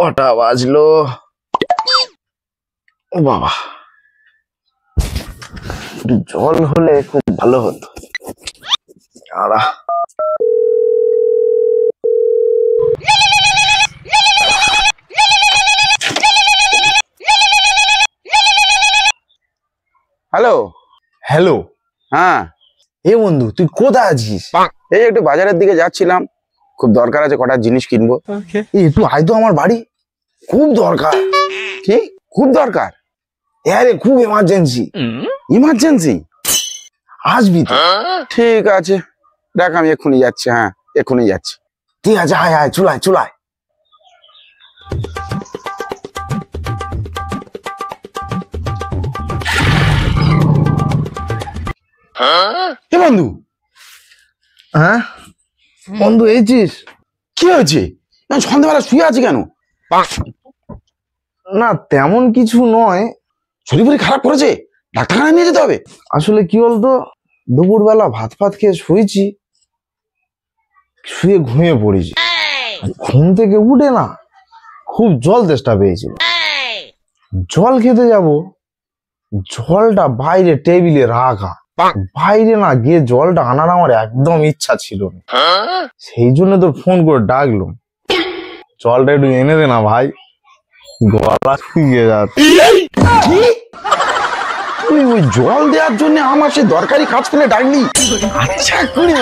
কটা বাজলো? ও বাবা, একটু জল হলে খুব ভালো হতো। হ্যালো হ্যালো, হ্যাঁ এ বন্ধু, তুই কোথায় আছিস? এই একটু বাজারের দিকে যাচ্ছিলাম, খুব দরকার আছে, কটা জিনিস কিনবো। একটু আয় তো আমার বাড়ি, খুব দরকার। কি খুব দরকার? আরে খুব এমার্জেন্সি। ইমার্জেন্সি? আসবি তো? ঠিক আছে, দেখ আমি এক্ষুনি যাচ্ছি। হ্যাঁ এক্ষুনি যাচ্ছি। ঠিক আছে, আয় আয়, চুলায় চুলায়। বন্ধু, হ্যাঁ বন্ধু এইছিস? কি হয়েছে? সন্ধ্যাবেলা শুয়ে আছি কেন? না তেমন কিছু নয়। শরীর ফরীর খারাপ করেছে, ডাক্তারখানায় নিয়ে যেতে হবে। আসলে কি বলতো, দুপুরবেলা ভাত ফাত খেয়ে শুয়েছি, শুয়ে ঘুমিয়ে পড়েছি। ঘুম থেকে উঠে না খুব জল তেষ্টা পেয়েছিল। জল খেতে যাব, জলটা বাইরে টেবিলে রাখা, বাইরে না গিয়ে জলটা আনার আমার একদম ইচ্ছা ছিল না। সেই জন্য তোর ফোন করে ডাকলাম, জলটা একটু এনে দে না ভাই, গলা শুকিয়ে যাচ্ছে। তুই ওই জল দেওয়ার জন্য আমার সে দরকারি কাজ ফেলে ডাকলি? আচ্ছা করি